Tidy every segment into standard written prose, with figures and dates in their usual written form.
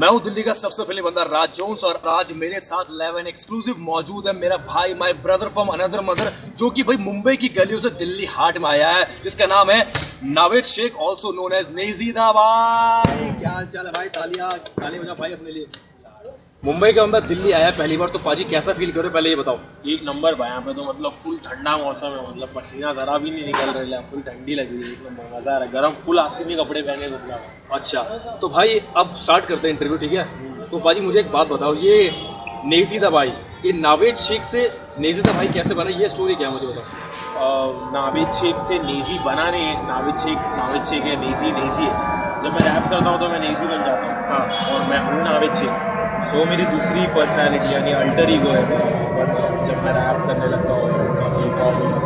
मैं हूँ दिल्ली का सबसे फिल्मी बंदा राज जोन्स और आज मेरे साथ लाइव एंड एक्सक्लूसिव मौजूद है मेरा भाई my brother from another mother जो कि भाई मुंबई की गलियों से दिल्ली हाट में आया है जिसका नाम है Naved Shaikh also known as नेजीदा। भाई क्या हाल चाल है भाई? तालियां बजा भाई अपने लिए। मुंबई का बंदा दिल्ली आया पहली बार, तो पाजी कैसा फील करो पहले ये बताओ। एक नंबर भाई, यहाँ पे तो मतलब फुल ठंडा मौसम है, मतलब पसीना जरा भी नहीं निकल रहा है, फुल ठंडी लगी है, एक नंबर मजा आ रहा है, गर्म फुल आस्तीनी कपड़े पहने घूमना। अच्छा तो भाई अब स्टार्ट करते हैं इंटरव्यू, ठीक है? तो पाजी मुझे एक बात बताओ, ये नेजीदा भाई, ये नावेद शेख से नेजीदा भाई कैसे बना, ये स्टोरी क्या है मुझे बताओ। नावेद शेख से नेजी बना नहीं है, नावेद शेख है, नेजी है। जब मैं रैप करता हूँ तो मैं नेजी बन जाता हूँ। हाँ, और मैं हूँ नावेद शेख, तो मेरी दूसरी पर्सनैलिटी यानी अल्टर ईगो है मेरा। बट जब मैं रैप करने लगता हूँ काफ़ी पॉपुलर,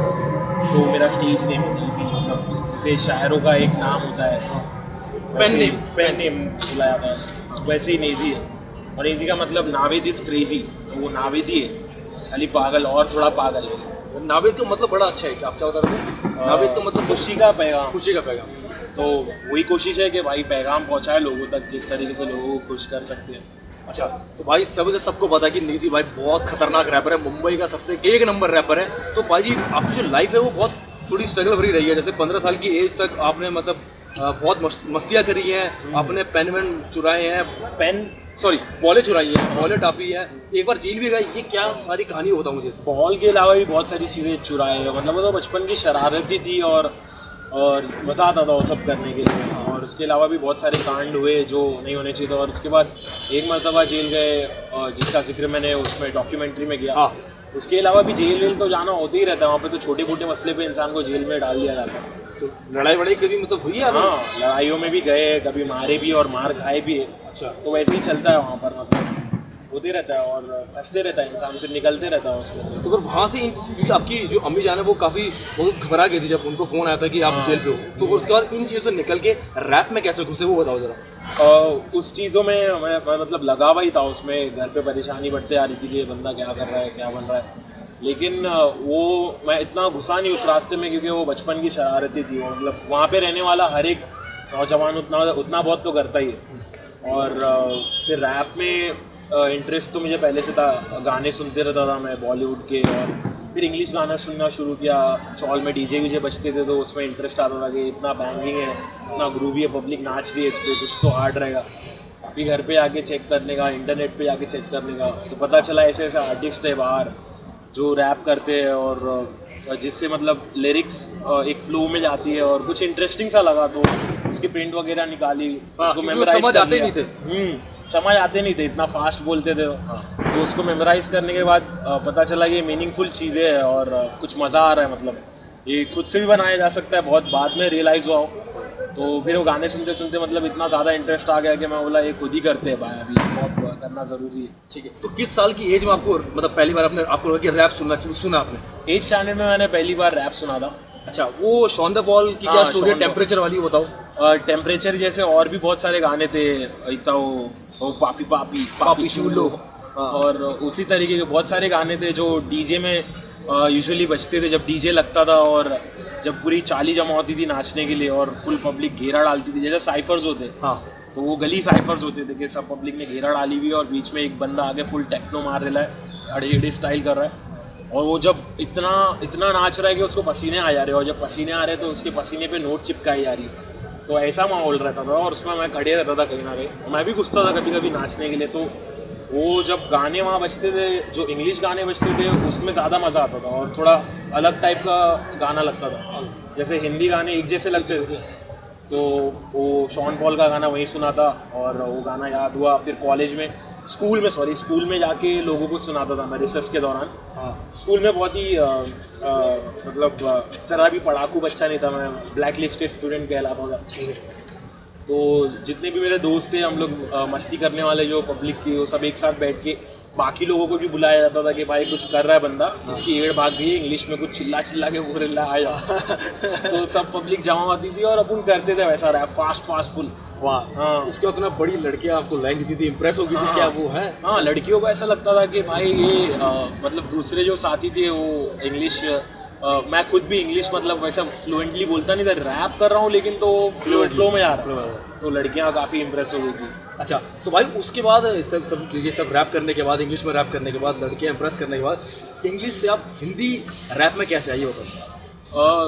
तो मेरा स्टेज नेम है नेजी, मतलब जैसे शायरों का एक नाम होता है पेन नेम बुलाया जाता है, वैसे ही नेजी है। और नेजी का मतलब नावेद इज़ क्रेजी, तो वो नावेदी है, खाली पागल और थोड़ा पागल है। नावेद का मतलब बड़ा अच्छा है, आप क्या बता रहे हो? नावेद का मतलब खुशी का पैगाम। खुशी का पैगाम, तो वही कोशिश है कि भाई पैगाम पहुँचाए लोगों तक, किस तरीके से लोगों को खुश कर सकते हैं। अच्छा तो भाई सबको पता है कि नेजी भाई बहुत खतरनाक रैपर है, मुंबई का सबसे एक नंबर रैपर है। तो भाई आपकी जो लाइफ है वो बहुत थोड़ी स्ट्रगल भरी रही है, जैसे 15 साल की एज तक आपने मतलब बहुत मस्तियाँ करी हैं, आपने पेन वेन चुराए हैं, बॉलें चुराई हैं, बॉलें टापी है, एक बार जेल भी गई, ये क्या सारी कहानी होता मुझे। बॉल के अलावा भी बहुत सारी चीज़ें चुराए हैं, मतलब वो तो बचपन की शरारती थी और मज़ा आता था वो सब करने के लिए। और उसके अलावा भी बहुत सारे कांड हुए जो नहीं होने चाहिए थे। और उसके बाद एक मरतबा जेल गए, जिसका जिक्र मैंने उसमें डॉक्यूमेंट्री में किया। हाँ, उसके अलावा भी जेल तो जाना होते ही रहता है, वहाँ पे तो छोटे मोटे मसले पे इंसान को जेल में डाल दिया जाता है। तो लड़ाई वड़ाई कभी मतलब हुई है? हाँ, लड़ाइयों में भी गए, कभी मारे भी और मार खाए भी है। अच्छा, तो वैसे ही चलता है वहाँ पर, मतलब होते रहता है और फंसते रहता है इंसान, फिर निकलते रहता है उसमें से। तो फिर वहाँ से आपकी जो अम्मी जान है वो काफ़ी बहुत घबरा गई थी जब उनको फ़ोन आया था कि आप जेल पे हो, तो उसके बाद इन चीज़ों से निकल के रैप में कैसे घुसे वो बताओ जरा। उस चीज़ों में मैं मतलब लगा हुआ ही था उसमें, घर पे परेशानी बढ़ते आ रही थी कि ये बंदा क्या कर रहा है, क्या बन रहा है। लेकिन वो मैं इतना घुसा नहीं उस रास्ते में, क्योंकि वो बचपन की शरारती थी। वो मतलब वहाँ पे रहने वाला हर एक नौजवान उतना बहुत तो करता ही है। और फिर रैप में इंटरेस्ट तो मुझे पहले से था, गाने सुनते रहता था मैं बॉलीवुड के, और फिर इंग्लिश गाना सुनना शुरू किया। चौल में डीजे वीजे बजते थे तो उसमें इंटरेस्ट आता था कि इतना बैंगिंग है, इतना ग्रूवी है, पब्लिक नाच रही है इस पर, कुछ तो हार्ड रहेगा। फिर घर पे आके चेक करने का, इंटरनेट पे आके चेक करने का, तो पता चला ऐसे ऐसे आर्टिस्ट है बाहर जो रैप करते हैं और जिससे मतलब लिरिक्स एक फ्लो में जाती है, और कुछ इंटरेस्टिंग सा लगा तो उसकी प्रिंट वगैरह निकाली, उसको मेमोराइज समझ आते नहीं थे। समझ आते नहीं थे, इतना फास्ट बोलते थे। तो उसको मेमोराइज करने के बाद पता चला ये मीनिंगफुल चीज़ें हैं और कुछ मज़ा आ रहा है, मतलब ये खुद से भी बनाया जा सकता है, बहुत बाद में रियलाइज़ हुआ हो। तो फिर वो गाने सुनते सुनते मतलब इतना ज़्यादा इंटरेस्ट आ गया कि मैं बोला ये खुद ही करते हैं भाई, अभी बहुत करना ज़रूरी है। ठीक है, तो किस साल की एज में आपको मतलब पहली बार आपको लगा कि रैप सुना आपने? 8th स्टैंडर्ड में मैंने पहली बार रैप सुना था। अच्छा, वो शॉन द बॉल की क्या स्टोरी है, टेम्परेचर वाली बताओ। टेम्परेचर जैसे और भी बहुत सारे गाने थे, इतना वो पापी पापी पापी चूलो, और उसी तरीके के बहुत सारे गाने थे जो डीजे में यूजुअली बजते थे जब डीजे लगता था, और जब पूरी चाली जमा होती थी नाचने के लिए और फुल पब्लिक घेरा डालती थी, जैसे साइफर्स होते। हाँ, तो वो गली साइफर्स होते थे कि सब पब्लिक ने घेरा डाली हुई है और बीच में एक बंदा आगे फुल टेक्नो मार रहा है, अड़े स्टाइल कर रहा है, और वो जब इतना नाच रहा है कि उसको पसीने आ जा रहे हैं, और जब पसीने आ रहे हैं तो उसके पसीने पे नोट चिपकाई जा रही है। तो ऐसा माहौल रहता था और उसमें मैं खड़े रहता था कहीं ना कहीं, मैं भी घुसता था कभी कभी नाचने के लिए। तो वो जब गाने वहाँ बजते थे, जो इंग्लिश गाने बजते थे, उसमें ज़्यादा मज़ा आता था और थोड़ा अलग टाइप का गाना लगता था। जैसे हिंदी गाने एक जैसे लगते थे, तो वो शॉन पॉल का गाना वहीं सुना था और वो गाना याद हुआ। फिर कॉलेज में स्कूल में जाके लोगों को सुनाता था मैं रिसर्च के दौरान। हाँ, स्कूल में बहुत ही मतलब ज़रा भी पढ़ाकू बच्चा नहीं था मैं, ब्लैक लिस्टेड स्टूडेंट कहलाता था। तो जितने भी मेरे दोस्त थे, हम लोग मस्ती करने वाले जो पब्लिक थी, वो सब एक साथ बैठ के बाकी लोगों को भी बुलाया जाता था कि भाई कुछ कर रहा है बंदा, इसकी एड़ भाग गई है, इंग्लिश में कुछ चिल्ला के बोल रहा आया। तो सब पब्लिक जमा होती थी और अपन करते थे वैसा रैप, फास्ट फुल। वाह। हाँ, उसके बाद सुना बड़ी लड़कियां आपको लाइन देती थी, इंप्रेस हो गई थी, क्या वो है? हाँ, लड़कियों को ऐसा लगता था कि भाई ये मतलब दूसरे जो साथी थे वो इंग्लिश, मैं खुद भी इंग्लिश मतलब वैसा फ्लुएंटली बोलता नहीं था, रैप कर रहा हूँ लेकिन तो फ्लो में आ रहा है। तो लड़कियां काफ़ी इम्प्रेस हो गई थी। अच्छा, तो भाई उसके बाद ये सब रैप करने के बाद, इंग्लिश में रैप करने के बाद, लड़कियां इम्प्रेस करने के बाद, इंग्लिश से आप हिंदी रैप में कैसे आई हो?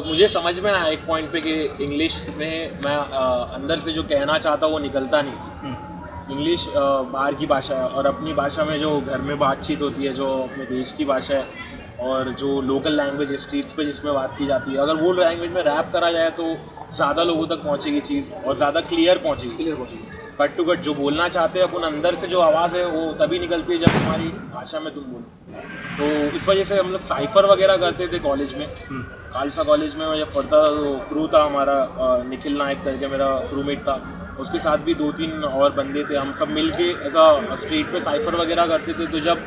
मुझे समझ में आया एक पॉइंट पे कि इंग्लिश में मैं अंदर से जो कहना चाहता वो निकलता नहीं। इंग्लिश बाहर की भाषा है और अपनी भाषा में जो घर में बातचीत होती है, जो अपने देश की भाषा है और जो लोकल लैंग्वेज है स्ट्रीट्स पे जिसमें बात की जाती है, अगर वो लैंग्वेज में रैप करा जाए तो ज़्यादा लोगों तक पहुँचेगी चीज़ और ज़्यादा क्लियर पहुँचेगी। कट टू कट जो बोलना चाहते हैं अपन अंदर से जो आवाज़ है वो तभी निकलती है जब हमारी भाषा में तुम बोलो। तो इस वजह से हम लोग साइफ़र वगैरह करते थे कॉलेज में। खालसा कॉलेज में मैं जब पढ़ता था तो क्रू था हमारा, निखिल नायक करके मेरा क्रूमेट था, उसके साथ भी 2-3 और बंदे थे। हम सब मिल के ऐसा स्ट्रीट पे साइफ़र वगैरह करते थे। तो जब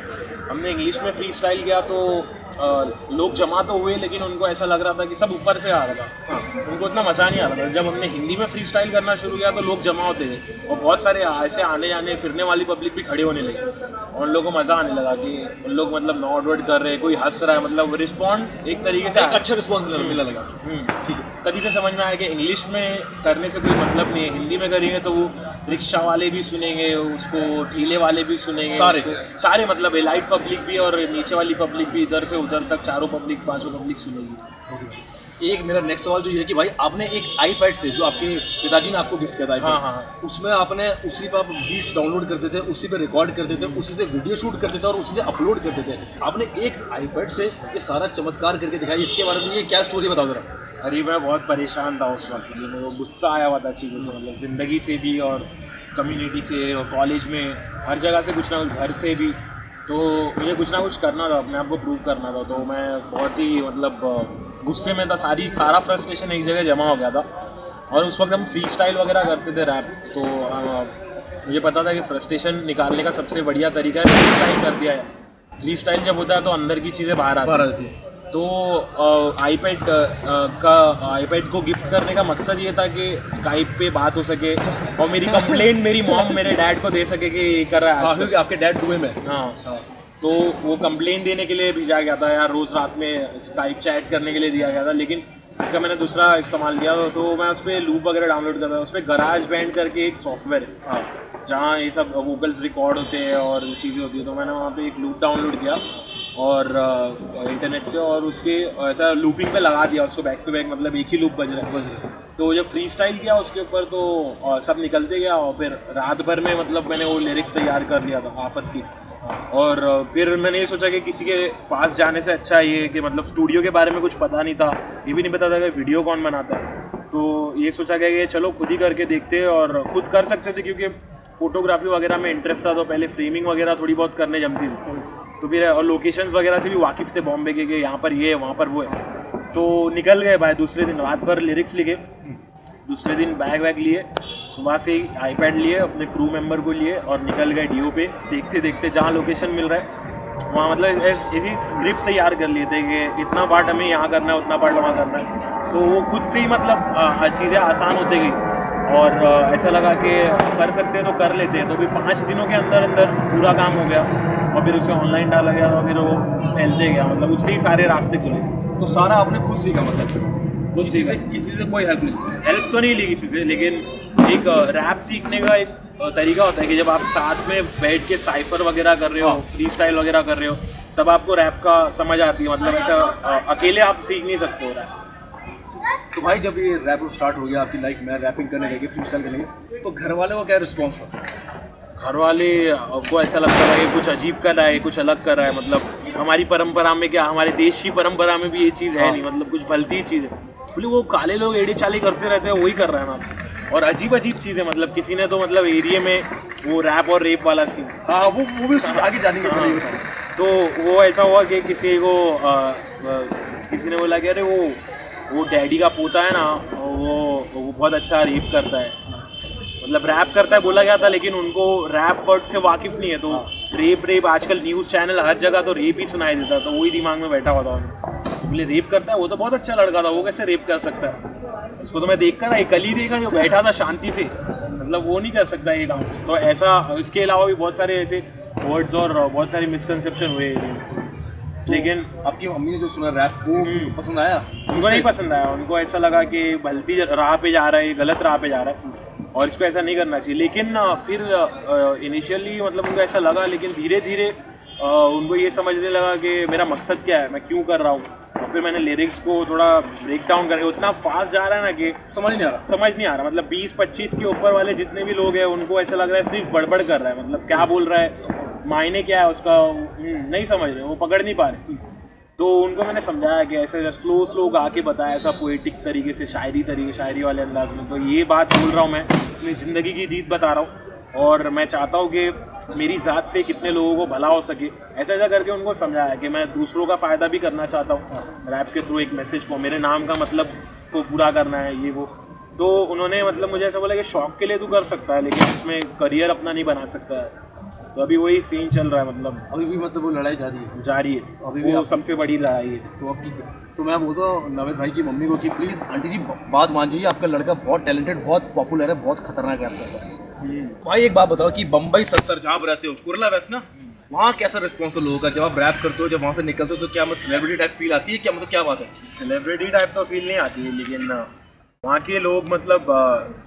हमने इंग्लिश में फ्री स्टाइल किया तो लोग जमा तो हुए, लेकिन उनको ऐसा लग रहा था कि सब ऊपर से आ रहा था, उनको इतना मज़ा नहीं आ रहा था। जब हमने हिंदी में फ्री स्टाइल करना शुरू किया तो लोग जमा होते थे और बहुत सारे ऐसे आने जाने फिरने वाली पब्लिक भी खड़े होने लगे और उन लोगों को मज़ा आने लगा कि उन लोग मतलब नॉट वर्ड कर रहे हैं, कोई हंस रहा है, मतलब रिस्पॉन्ड एक तरीके से अच्छा रिस्पॉन्स मिलने लगा। ठीक है, तभी से समझ में आया कि इंग्लिश में करने से कोई मतलब नहीं है, हिंदी में करेंगे तो वो रिक्शा वाले भी सुनेंगे उसको, ठेले वाले भी सुनेंगे, सारे मतलब एलाइट पब्लिक भी और नीचे वाली पब्लिक भी, इधर से उधर तक चारों पब्लिक, पांचों पब्लिक सुनेगी। एक मेरा नेक्स्ट सवाल जो ये है कि भाई आपने एक आईपैड से, जो आपके पिताजी ने आपको गिफ्ट किया था, हाँ, उसमें आपने उसी पर आप बीट्स डाउनलोड करते थे, उसी पे रिकॉर्ड करते थे, उसी से वीडियो शूट करते थे और उसी से अपलोड करते थे। आपने एक आईपैड से ये सारा चमत्कार करके दिखाया, इसके बारे में ये क्या स्टोरी बताओ जरा। अरे मैं बहुत परेशान था उस वक्त, मुझे मेरे को गुस्सा आया हुआ था चीज़ों से, मतलब ज़िंदगी से भी और कम्युनिटी से और कॉलेज में हर जगह से कुछ ना कुछ, घर से भी। तो मुझे कुछ ना कुछ करना था, अपने आप को प्रूव करना था। तो मैं बहुत ही मतलब गुस्से में था, सारा फ्रस्ट्रेशन एक जगह जमा हो गया था। और उस वक्त हम फ्री स्टाइल वगैरह करते थे रैप, तो मुझे पता था कि फ्रस्ट्रेशन निकालने का सबसे बढ़िया तरीका है फ्री स्टाइल कर दिया है। फ्री स्टाइल जब होता है तो अंदर की चीज़ें बाहर आती है। तो आईपैड को गिफ्ट करने का मकसद ये था कि स्काइप पे बात हो सके और मेरी कंप्लेंट मेरी मॉम मेरे डैड को दे सके कि ये कर रहा है क्योंकि आपके डैड दुबई में। हाँ, तो वो कंप्लेन देने के लिए भेजा गया था यार, रोज़ रात में स्काइप चैट करने के लिए दिया गया था। लेकिन इसका मैंने दूसरा इस्तेमाल किया, तो मैं उस पर लूप वगैरह डाउनलोड करता था। उस पर गराज बैंड करके एक सॉफ्टवेयर है जहाँ ये सब वोकल्स रिकॉर्ड होते हैं और चीज़ें होती है। तो मैंने वहाँ पे एक लूप डाउनलोड किया और इंटरनेट से, और उसके ऐसा लूपिंग पे लगा दिया उसको बैक टू बैक, मतलब एक ही लूप बज रहा है। तो जब फ्री स्टाइल किया उसके ऊपर तो सब निकलते गया और फिर रात भर में मतलब मैंने वो लिरिक्स तैयार कर लिया था आफत की। और फिर मैंने ये सोचा कि किसी के पास जाने से अच्छा ये कि मतलब स्टूडियो के बारे में कुछ पता नहीं था, ये भी नहीं पता था कि वीडियो कौन बनाता है। तो ये सोचा गया कि चलो खुद ही करके देखते हैं, और खुद कर सकते थे क्योंकि फोटोग्राफी वगैरह में इंटरेस्ट था। तो पहले फ्रेमिंग वगैरह थोड़ी बहुत करने जमती थी, तो फिर और लोकेशंस वगैरह से भी वाकिफ़ थे बॉम्बे के, यहाँ पर ये है वहाँ पर वो है। तो निकल गए भाई, दूसरे दिन रात भर लिरिक्स लिखे, दूसरे दिन बैग वैग लिए, सुबह से ही आईपैड लिए, अपने क्रू मेंबर को लिए और निकल गए डीओ पे। देखते देखते जहाँ लोकेशन मिल रहा है वहाँ मतलब ऐसी स्क्रिप्ट तैयार कर लिए थे कि इतना पार्ट हमें यहाँ करना है, उतना पार्ट वहाँ करना है। तो वो खुद से ही मतलब चीज़ें आसान होती गई और ऐसा लगा कि कर सकते हैं तो कर लेते हैं। तो भी 5 दिनों के अंदर अंदर पूरा काम हो गया और फिर उसे ऑनलाइन डाला गया और फिर वो फैलते गया, मतलब उससे ही सारे रास्ते खुले। तो सारा आपने खुद सीखा, मतलब खुद सीखा, किसी से कोई हेल्प नहीं? हेल्प तो नहीं ली किसी से, लेकिन एक रैप सीखने का एक तरीका होता है कि जब आप साथ में बैठ के साइफर वगैरह कर रहे हो, फ्री स्टाइल वगैरह कर रहे हो, तब आपको रैप का समझ आती है। मतलब ऐसा अकेले आप सीख नहीं सकते हो रैप। तो भाई जब ये रैप स्टार्ट हो गया आपकी लाइफ में, रैपिंग करने लगे, फ्री स्टाइल करने लगे, तो घर वाले को क्या रिस्पॉन्स था? घर वाले को ऐसा लगता था कि कुछ अजीब कर रहा है, कुछ अलग कर रहा है, मतलब हमारी परंपरा में क्या, हमारे देश की परंपरा में भी ये चीज़ है नहीं, मतलब कुछ भलती चीज़ है। बोले वो काले लोग एड़ी चाली करते रहते हैं, वही कर रहा है ना। और अजीब अजीब चीज़ें, मतलब किसी ने तो मतलब एरिया में वो रैप और रेप वाला सीन, हाँ वो भी आगे जाने के। तो वो ऐसा हुआ कि किसी को किसी ने बोला कि अरे वो डैडी का पोता है ना, वो बहुत अच्छा रेप करता है, मतलब रैप करता है बोला गया था, लेकिन उनको रैप वर्ड से वाकिफ़ नहीं है। तो रेप आजकल न्यूज़ चैनल हर जगह तो रेप ही सुनाई देता, तो वही दिमाग में बैठा हुआ था उन्हें। तो बोले रेप करता है, वो तो बहुत अच्छा लड़का था, वो कैसे रेप कर सकता है? उसको तो मैं देख कर कल ही देखा, जो बैठा था शांति से, मतलब वो नहीं कर सकता ये काम। तो ऐसा, इसके अलावा भी बहुत सारे ऐसे वर्ड्स और बहुत सारे मिसकंसेप्शन हुए। तो लेकिन आपकी मम्मी ने जो सुना रैप, वो पसंद आया? उनको नहीं पसंद आया, उनको ऐसा लगा कि भलती राह पे जा रहा है, गलत राह पे जा रहा है। और इसको ऐसा नहीं करना चाहिए। लेकिन फिर इनिशियली मतलब उनको ऐसा लगा, लेकिन धीरे धीरे उनको ये समझने लगा कि मेरा मकसद क्या है, मैं क्यों कर रहा हूँ। और फिर मैंने लिरिक्स को थोड़ा ब्रेक डाउन करके, उतना फास्ट जा रहा है ना कि समझ नहीं आ रहा। मतलब 20-25 के ऊपर वाले जितने भी लोग हैं उनको ऐसा लग रहा है सिर्फ बड़बड़ कर रहा है, मतलब क्या बोल रहा है, मायने क्या है उसका नहीं समझ रहे, वो पकड़ नहीं पा रहे। तो उनको मैंने समझाया कि ऐसे स्लो गा के बताया, ऐसा पोएटिक तरीके से, शायरी वाले अंदाज में। तो ये बात बोल रहा हूँ, मैं अपनी ज़िंदगी की रीत बता रहा हूँ और मैं चाहता हूँ कि मेरी ज़ात से कितने लोगों को भला हो सके। ऐसा करके उनको समझाया कि मैं दूसरों का फ़ायदा भी करना चाहता हूँ रैप के थ्रू, एक मैसेज को, मेरे नाम का मतलब को पूरा करना है, ये वो। तो उन्होंने मतलब मुझे ऐसा बोला कि शौक के लिए तू कर सकता है लेकिन उसमें करियर अपना नहीं बना सकता है। तो अभी वही सीन चल रहा है, मतलब अभी भी मतलब वो लड़ाई जारी है अभी भी वो सबसे बड़ी लड़ाई है। तो मैं बोलता हूँ नावेद भाई की मम्मी को कि प्लीज़ आंटी जी बात मान जाइए, आपका लड़का बहुत टैलेंटेड, बहुत पॉपुलर है, बहुत खतरनाक रैप करता है। भाई एक बात बताओ कि बम्बई 70 जहाँ आप रहते हो, कुर्ला वेस्ट ना, वहाँ कैसा रिस्पॉन्स है लोगों का जब आप रैप करते हो, जब वहाँ से निकलते हो, तो क्या मतलब सेलिब्रिटी टाइप फील आती है क्या, मतलब क्या बात है? सेलिब्रिटी टाइप तो फील नहीं आती है, लेकिन वहाँ के लोग मतलब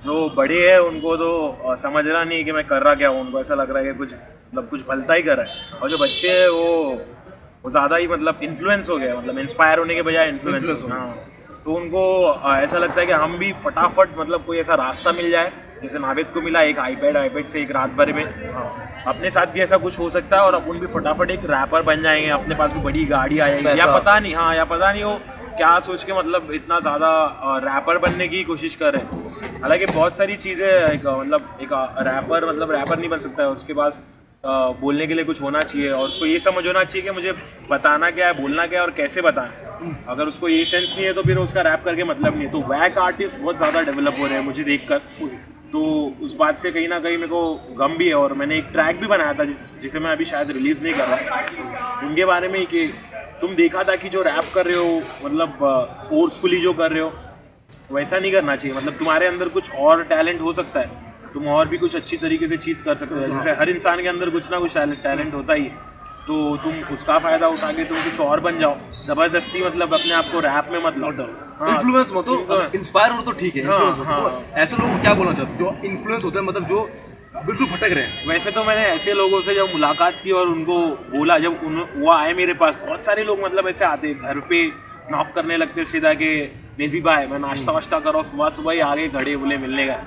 जो बड़े हैं उनको तो समझ रहा नहीं कि मैं कर रहा क्या हूँ, उनको ऐसा लग रहा है कि कुछ भलता ही कर रहा है। और जो बच्चे हैं वो ज़्यादा ही मतलब इन्फ्लुएंस हो गए, मतलब इंस्पायर होने के बजाय इन्फ्लुएंस। हाँ, तो उनको ऐसा लगता है कि हम भी फटाफट मतलब कोई ऐसा रास्ता मिल जाए जैसे नावेद को मिला, एक आईपैड से एक रात भर में अपने साथ भी ऐसा कुछ हो सकता है और अपन भी फटाफट एक रैपर बन जाएंगे, अपने पास भी बड़ी गाड़ी आएगी, या पता नहीं हो क्या सोच के मतलब इतना ज़्यादा रैपर बनने की कोशिश कर रहे हैं। हालांकि बहुत सारी चीज़ें एक रैपर नहीं बन सकता है, उसके पास बोलने के लिए कुछ होना चाहिए और उसको ये समझ होना चाहिए कि मुझे बताना क्या है, बोलना क्या है और कैसे बताना। अगर उसको ये सेंस नहीं है तो फिर उसका रैप करके मतलब नहीं है। तो वैक आर्टिस्ट बहुत ज़्यादा डेवलप हो रहे हैं मुझे देखकर, तो उस बात से कहीं ना कहीं मेरे को गम भी है। और मैंने एक ट्रैक भी बनाया था जिसे मैं अभी शायद रिलीज़ नहीं कर रहा, उनके बारे में कि तुम देखा था कि जो रैप कर रहे हो मतलब फोर्सफुली जो कर रहे हो वैसा नहीं करना चाहिए। मतलब तुम्हारे अंदर कुछ और टैलेंट हो सकता है, तुम और भी कुछ अच्छी तरीके से चीज़ कर सकते हो। जैसे हर इंसान के अंदर कुछ ना कुछ टैलेंट होता ही है, तो तुम उसका फ़ायदा उठा के तुम कुछ और बन जाओ। ज़बरदस्ती मतलब अपने आप को रैप में मत लौट जाओ। इन्फ्लुएंस मत हो, इंस्पायर हो तो ठीक है। तो ऐसे लोगों को क्या बोलना चाहते हो जो इन्फ्लुएंस होते हैं, मतलब जो बिल्कुल भटक रहे हैं? वैसे तो मैंने ऐसे लोगों से जब मुलाकात की और उनको बोला, जब वो आए मेरे पास, बहुत सारे लोग मतलब ऐसे आते घर पे नॉक करने लगते सीधा कि नेजी भाई मैं नाश्ता वाश्ता कर रहा हूँ, सुबह ही आगे खड़े बोले मिलने का।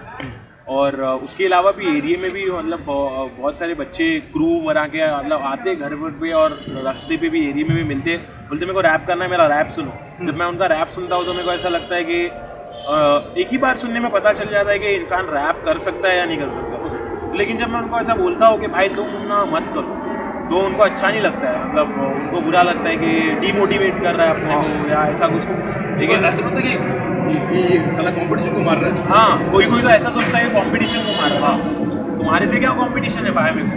और उसके अलावा भी एरिया में भी मतलब बहुत सारे बच्चे क्रू बना के मतलब आते घर पे और रास्ते पे भी एरिया में भी मिलते, बोलते मेरे को रैप करना है, मेरा रैप सुनो। जब मैं उनका रैप सुनता हूँ तो मेरे को ऐसा लगता है कि एक ही बार सुनने में पता चल जाता है कि इंसान रैप कर सकता है या नहीं कर सकता। लेकिन जब मैं उनको ऐसा बोलता हूँ कि भाई तुम ना मत करो, तो उनको अच्छा नहीं लगता है, मतलब उनको बुरा लगता है कि डिमोटिवेट कर रहा है अपने को या ऐसा कुछ। लेकिन ऐसा होता है कि साला कंपटीशन को मार रहा है। हाँ, कोई तो ऐसा सोचता है कि कंपटीशन को मार रहा है। तुम्हारे से क्या कंपटीशन है भाई, मेरे को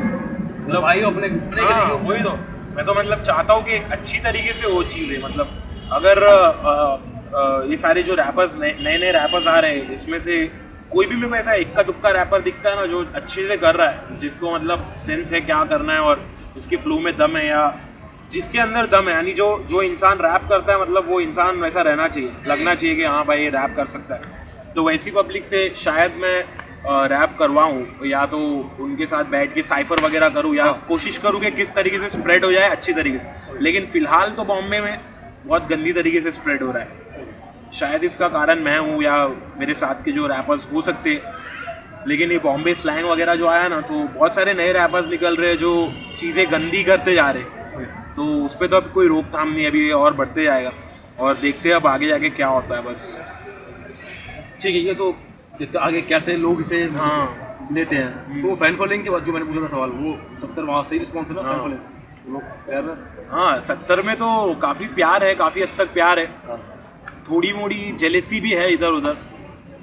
मतलब भाई अपने वही तो मैं तो मतलब चाहता हूँ कि अच्छी तरीके से वो चीज़ है। मतलब अगर ये सारे जो रैपर्स नए रैपर्स आ रहे हैं, इसमें से कोई भी मेरे को ऐसा इक्का दुक्का रैपर दिखता है ना जो अच्छे से कर रहा है, जिसको मतलब सेंस है क्या करना है और उसके फ्लो में दम है, या जिसके अंदर दम है, यानी जो इंसान रैप करता है मतलब वो इंसान वैसा रहना चाहिए, लगना चाहिए कि हाँ भाई ये रैप कर सकता है। तो वैसी पब्लिक से शायद मैं रैप करवाऊँ, या तो उनके साथ बैठ के साइफर वगैरह करूँ, या कोशिश करूँ कि किस तरीके से स्प्रेड हो जाए अच्छी तरीके से। लेकिन फ़िलहाल तो बॉम्बे में बहुत गंदी तरीके से स्प्रेड हो रहा है। शायद इसका कारण मैं हूँ या मेरे साथ के जो रैपर्स हो सकते हैं, लेकिन ये बॉम्बे स्लैंग वगैरह जो आया ना, तो बहुत सारे नए रैपर्स निकल रहे हैं जो चीज़ें गंदी करते जा रहे हैं। तो उस पर तो अब कोई रोकथाम नहीं, अभी और बढ़ते जाएगा और देखते हैं अब आगे जाके क्या होता है। बस ठीक है, ये तो देखते आगे कैसे लोग इसे लेते हैं। तो फैन फॉलोइंग के बाद जो मैंने पूछा था सवाल, वो 70 वहाँ सही रिस्पॉन्स है ना? फैन फॉलोइंग लोग प्यार है? हाँ, 70 में तो काफ़ी प्यार है, काफ़ी हद तक प्यार है। थोड़ी मोड़ी जेलेसी भी है इधर उधर,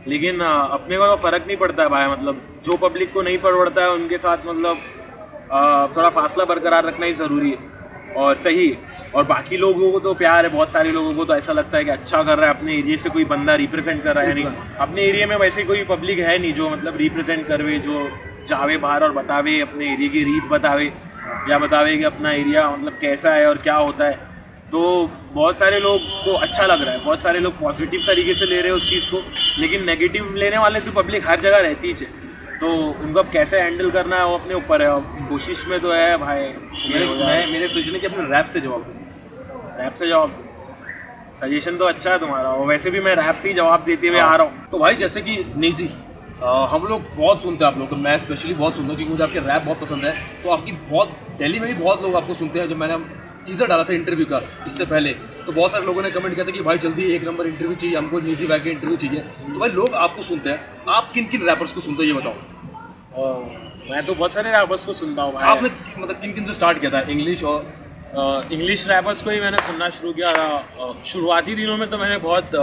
लेकिन अपने को तो फ़र्क नहीं पड़ता है भाई। मतलब जो पब्लिक को नहीं पड़ता है उनके साथ मतलब थोड़ा फासला बरकरार रखना ही ज़रूरी है और सही है। और बाकी लोगों को तो प्यार है, बहुत सारे लोगों को तो ऐसा लगता है कि अच्छा कर रहा है, अपने एरिया से कोई बंदा रिप्रेजेंट कर रहा है। यानी अपने एरिया में वैसे कोई पब्लिक है नहीं जो मतलब रिप्रेजेंट करवे, जो जावे बाहर और बतावे अपने एरिया की रीत बतावे, या बतावे कि अपना एरिया मतलब कैसा है और क्या होता है। तो बहुत सारे लोग को अच्छा लग रहा है, बहुत सारे लोग पॉजिटिव तरीके से ले रहे हैं उस चीज़ को, लेकिन नेगेटिव लेने वाले तो पब्लिक हर जगह रहती है, तो उनको अब कैसे हैंडल करना है वो अपने ऊपर है। अब कोशिश में तो है भाई। मेरे सोचने कि अपने रैप से जवाब दूँ। रैप से जवाब, सजेशन तो अच्छा है तुम्हारा, और वैसे भी मैं रैप से ही जवाब देते हुए आ रहा हूँ। तो भाई जैसे कि नेजी हम लोग बहुत सुनते हैं आप लोग को, मैं स्पेशली बहुत सुनता हूँ क्योंकि मुझे आपके रैप बहुत पसंद है। तो आपकी बहुत दिल्ली में भी बहुत लोग आपको सुनते हैं। जब मैंने टीजर डाला था इंटरव्यू का इससे पहले, तो बहुत सारे लोगों ने कमेंट किया था कि भाई जल्दी 1 नंबर इंटरव्यू चाहिए हमको, नेजी भाई की इंटरव्यू चाहिए। तो भाई लोग आपको सुनते हैं, आप किन किन रैपर्स को सुनते हो ये बताओ। मैं तो बहुत सारे रैपर्स को सुनता हूँ भाई। आपने मतलब किन किन से स्टार्ट किया था? इंग्लिश और इंग्लिश रैपर्स को ही मैंने सुनना शुरू किया था। शुरुआती दिनों में तो मैंने बहुत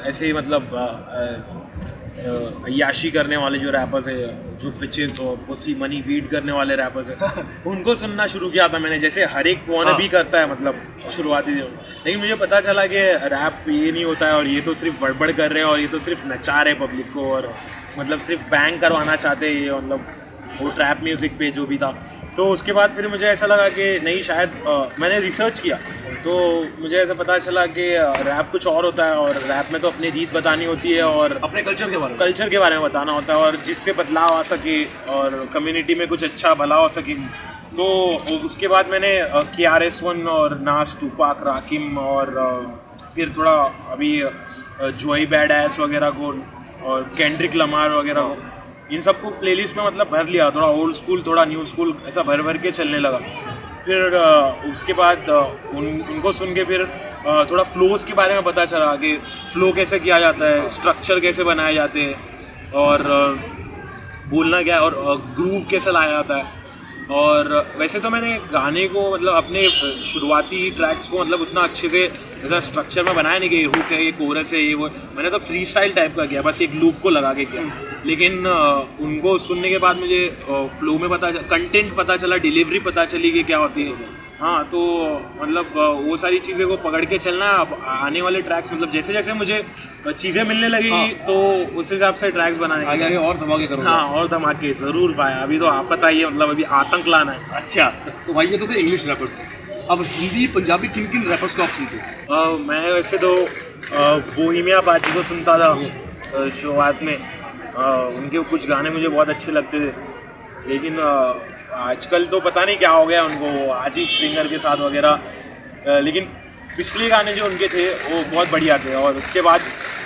ऐसे ही मतलब अय्याशी करने वाले जो रैपर्स है, जो पिचेस और पुसी मनी बीट करने वाले रैपर्स हैं उनको सुनना शुरू किया था मैंने, जैसे हर एक वॉन भी करता है मतलब शुरुआती दिनों। लेकिन मुझे पता चला कि रैप ये नहीं होता है, और ये तो सिर्फ बड़बड़ कर रहे हैं, और ये तो सिर्फ नचा रहे पब्लिक को, और मतलब सिर्फ बैंग करवाना चाहते हैं ये, मतलब वो ट्रैप म्यूज़िक पे जो भी था। तो उसके बाद फिर मुझे ऐसा लगा कि नहीं, शायद मैंने रिसर्च किया तो मुझे ऐसा पता चला कि रैप कुछ और होता है, और रैप में तो अपनी रीत बतानी होती है और अपने कल्चर के बारे में बताना होता है, और जिससे बदलाव आ सके और कम्युनिटी में कुछ अच्छा भला हो सके। तो उसके बाद मैंने KRS-One और नास, टूपाक, राकिम और फिर थोड़ा अभी जोई बैड एस वगैरह को और केंड्रिक लमार वगैरह को, इन सबको प्लेलिस्ट में मतलब भर लिया। थोड़ा ओल्ड स्कूल, थोड़ा न्यू स्कूल, ऐसा भर भर के चलने लगा। फिर उसके बाद उनको सुन के फिर थोड़ा फ्लोज के बारे में पता चला कि फ्लो कैसे किया जाता है, स्ट्रक्चर कैसे बनाए जाते हैं, और बोलना क्या है, और ग्रूव कैसे लाया जाता है। और वैसे तो मैंने गाने को मतलब अपने शुरुआती ट्रैक्स को मतलब उतना अच्छे से ऐसा स्ट्रक्चर में बनाया नहीं कि ये हुक है, ये कोरस है, ये वो, मैंने तो फ्री स्टाइल टाइप का किया, बस एक लूप को लगा के किया। लेकिन उनको सुनने के बाद मुझे फ्लो में पता चला, कंटेंट पता चला, डिलीवरी पता चली कि क्या होती है। हाँ, तो मतलब वो सारी चीज़ें को पकड़ के चलना। अब आने वाले ट्रैक्स मतलब जैसे जैसे मुझे चीज़ें मिलने लगेगी तो उस हिसाब से ट्रैक्स बनाने आगे और धमाके करूँगा। हाँ, और धमाके ज़रूर भाई। अभी तो आफत आई है, मतलब अभी आतंक लाना है। अच्छा, तो भाई ये तो थे इंग्लिश रैपर्स। अब हिंदी पंजाबी किन किन रैपर्स को आप सुनते हो? मैं वैसे तो बोहेमिया पार्टी को सुनता था शुरुआत में। उनके कुछ गाने मुझे बहुत अच्छे लगते थे, लेकिन आजकल तो पता नहीं क्या हो गया उनको, आजी स्प्रिंगर के साथ वगैरह। लेकिन पिछले गाने जो उनके थे वो बहुत बढ़िया थे। और उसके बाद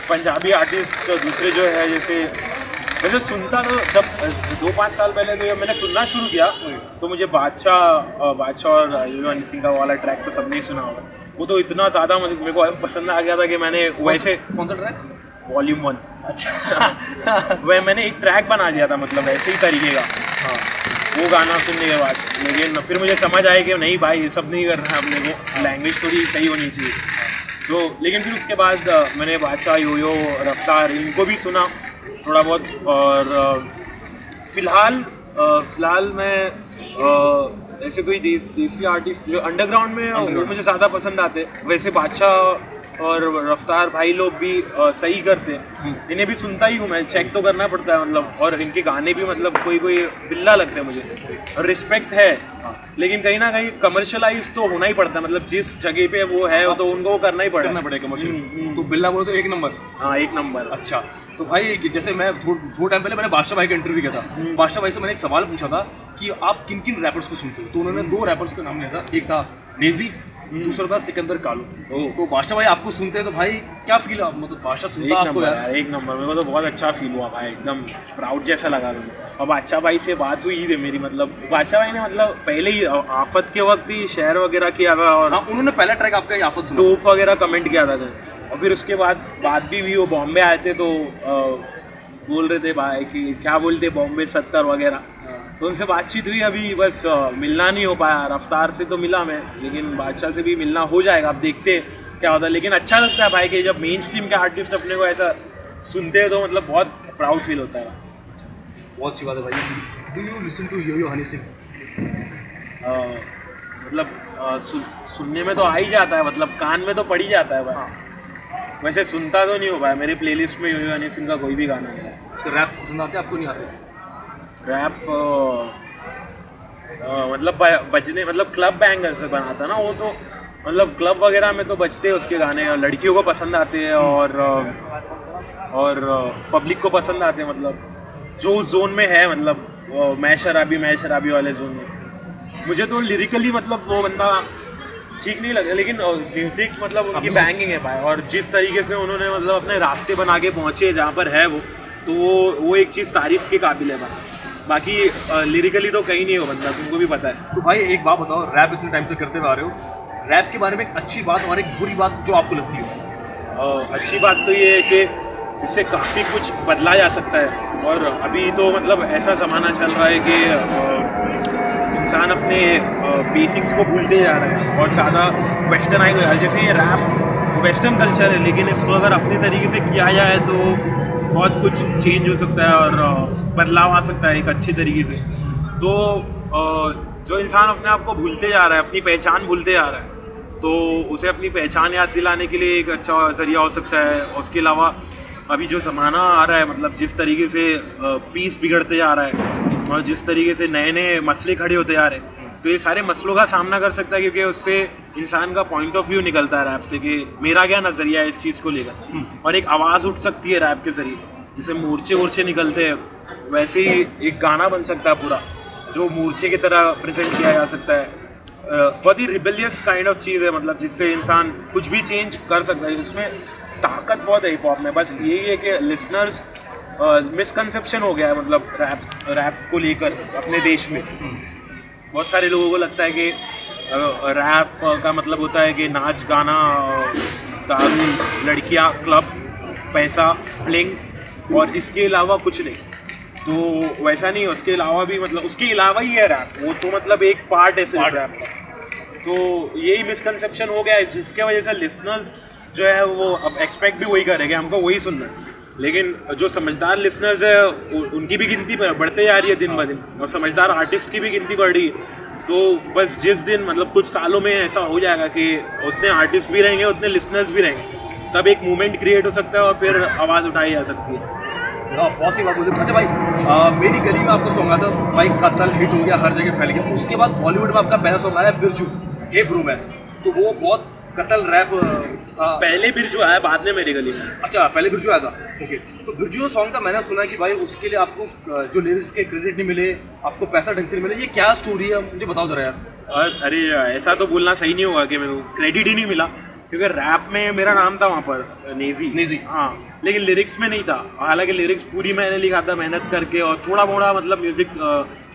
पंजाबी आर्टिस्ट दूसरे जो है, जैसे वैसे सुनता तो जब 2-5 साल पहले तो मैंने सुनना शुरू किया तो मुझे बादशाह और यूयो हनी सिंह का वाला ट्रैक तो सबने ही सुना होगा। वो तो इतना ज़्यादा मेरे को पसंद आ गया था कि मैंने वैसे कौन सा ट्रैक? वॉल्यूम 1। अच्छा वह मैंने एक ट्रैक बना दिया था, मतलब ऐसे ही तरीके का। हाँ, वो गाना सुनने के बाद लेकिन फिर मुझे समझ आया कि नहीं भाई, ये सब नहीं करना है अपने को, लैंग्वेज थोड़ी सही होनी चाहिए। तो लेकिन फिर उसके बाद मैंने बादशाह, योयो, रफ्तार, इनको भी सुना थोड़ा बहुत। और फिलहाल मैं ऐसे कोई देसी आर्टिस्ट जो अंडरग्राउंड में वो मुझे ज़्यादा पसंद आते। वैसे बादशाह और रफ्तार भाई लोग भी सही करते, इन्हें भी सुनता ही हूँ मैं, चेक तो करना पड़ता है मतलब। और इनके गाने भी मतलब कोई बिल्ला लगते हैं मुझे, रिस्पेक्ट है। लेकिन कहीं ना कहीं कमर्शलाइज तो होना ही पड़ता है, मतलब जिस जगह पे वो है तो उनको करना ही पड़ेगा कमर्शियल। तो बिल्ला बोलो तो 1 नंबर। हाँ, 1 नंबर। अच्छा, तो भाई जैसे मैं थोड़ा टाइम पहले मैंने बादशाह भाई का इंटरव्यू किया था। बादशाह भाई से मैंने एक सवाल पूछा था कि आप किन किन रैपर्स को सुनते हो, तो उन्होंने 2 रैपर्स का नाम लिया था। एक था नेजी, दूसरा था सिकंदर कालू। तो बादशाह भाई आपको सुनते हैं तो भाई क्या फील है? मतलब बादशाह सुनता आपको यार? 1 नंबर। मेरे को तो बहुत अच्छा फील हुआ भाई, एकदम प्राउड जैसा लगा मुझे। और बादशाह भाई से बात हुई थी मेरी, मतलब बादशाह भाई ने मतलब पहले ही आफत के वक्त ही शेयर वगैरह किया था। और हाँ, उन्होंने पहला ट्रैक आपका आफत सुना, टोप वगैरह कमेंट किया था। और फिर उसके बाद बात भी हुई, वो बॉम्बे आए थे तो बोल रहे थे भाई कि क्या बोलते बॉम्बे 70 वगैरह। तो उनसे बातचीत हुई, अभी बस मिलना नहीं हो पाया। रफ्तार से तो मिला मैं, लेकिन बादशाह से भी मिलना हो जाएगा, अब देखते क्या होता है। लेकिन अच्छा लगता है भाई कि जब मेन स्ट्रीम के आर्टिस्ट अपने को ऐसा सुनते हैं तो मतलब बहुत प्राउड फील होता है। बहुत अच्छी बात है भाई। Do you listen to Yo Yo Honey Singh? मतलब सुनने में तो आ ही जाता है, मतलब कान में तो पड़ ही जाता है भाई। वैसे सुनता तो नहीं हो भाई, मेरी प्लेलिस्ट में योयो हनी सिंह का कोई भी गाना नहीं है। उसके रैप पसंद आते आपको? नहीं आते रैप? मतलब बजने मतलब क्लब बैंगर से बनाता ना वो, तो मतलब क्लब वगैरह में तो बजते हैं उसके गाने, और लड़कियों को पसंद आते हैं और पब्लिक को पसंद आते हैं, मतलब जो उस जोन में है, मतलब मैं शराबी वाले जोन में। मुझे तो लिरिकली मतलब वो बंदा ठीक नहीं लगा, लेकिन म्यूजिक मतलब उनकी बैंगिंग है भाई, और जिस तरीके से उन्होंने मतलब अपने रास्ते बना के पहुँचे जहाँ पर है वो, तो वो एक चीज़ तारीफ़ के काबिल है भाई। बाकी लिरिकली तो कहीं नहीं हो बंदा, तुमको भी पता है। तो भाई एक बात बताओ, रैप इतने टाइम से करते हुए आ रहे हो, रैप के बारे में एक अच्छी बात और एक बुरी बात जो आपको लगती हो? अच्छी बात तो ये है कि इससे काफ़ी कुछ बदला जा सकता है, और अभी तो मतलब ऐसा ज़माना चल रहा है कि इंसान अपने बेसिक्स को भूलते जा रहा है और ज़्यादा वेस्टर्नाइज हो रहा है। जैसे ये रैप वेस्टर्न कल्चर है, लेकिन इसको अगर अपने तरीके से किया जाए तो बहुत कुछ चेंज हो सकता है और बदलाव आ सकता है एक अच्छी तरीके से। तो जो इंसान अपने आप को भूलते जा रहा है, अपनी पहचान भूलते जा रहा है, तो उसे अपनी पहचान याद दिलाने के लिए एक अच्छा ज़रिया हो सकता है। उसके अलावा अभी जो ज़माना आ रहा है, मतलब जिस तरीके से पीस बिगड़ते जा रहा है और जिस तरीके से नए नए मसले खड़े होते जा रहे हैं, तो ये सारे मसलों का सामना कर सकता है, क्योंकि उससे इंसान का पॉइंट ऑफ व्यू निकलता है रैप से कि मेरा क्या नज़रिया है इस चीज़ को लेकर, और एक आवाज़ उठ सकती है रैप के ज़रिए। जैसे मूर्छे निकलते हैं, वैसे ही एक गाना बन सकता है पूरा, जो मूर्छे की तरह प्रेजेंट किया जा सकता है। बहुत ही रिबेलियस काइंड ऑफ चीज़ है, मतलब जिससे इंसान कुछ भी चेंज कर सकता है, जिसमें ताकत बहुत है हिप हॉप में। बस यही है कि लिसनर्स मिसकंसेप्शन हो गया है, मतलब रैप को लेकर अपने देश में। बहुत सारे लोगों को लगता है कि रैप का मतलब होता है कि नाच गाना, दारू, लड़कियां, क्लब, पैसा, ब्लिंग, और इसके अलावा कुछ नहीं। तो वैसा नहीं है, उसके अलावा भी मतलब उसके अलावा ही है रैप, वो तो मतलब एक पार्ट है सिर्फ रैप का। तो यही मिसकंसेप्शन हो गया है, जिसके वजह से लिसनर्स जो है वो अब एक्सपेक्ट भी वही करेंगे, हमको वही सुनना है। लेकिन जो समझदार लिसनर्स है उनकी भी गिनती बढ़ते जा रही है दिन ब दिन, और समझदार आर्टिस्ट की भी गिनती बढ़ रही है। तो बस जिस दिन मतलब कुछ सालों में ऐसा हो जाएगा कि उतने आर्टिस्ट भी रहेंगे, उतने लिसनर्स भी रहेंगे, तब एक मूवमेंट क्रिएट हो सकता है और फिर आवाज़ उठाई जा सकती है। बहुत सी बात बोली। अच्छा भाई, मेरी गली में आपको सॉन्ग आता भाई, कतल हिट हो गया, हर जगह फैल गया। उसके बाद बॉलीवुड में आपका पहला सॉन्ग आया बिरजू, ए ब्रूम है, तो वो बहुत कतल रैप पहले बिरजू आया, बाद में मेरी गली में। अच्छा, पहले बिरजू आया था, ओके। तो बिरजू सॉन्ग था, मैंने सुना कि भाई उसके लिए आपको जो लिरिक्स के क्रेडिट नहीं मिले, आपको पैसा ढंग से नहीं मिले, ये क्या स्टोरी है, मुझे बताओ जरा यार। अरे ऐसा तो बोलना सही नहीं होगा कि मेरे को क्रेडिट ही नहीं मिला, क्योंकि रैप में मेरा नाम था वहाँ पर नेजी, हाँ, लेकिन लिरिक्स में नहीं था। हालांकि लिरिक्स पूरी मैंने लिखा था मेहनत करके, और थोड़ा मोड़ा मतलब म्यूज़िक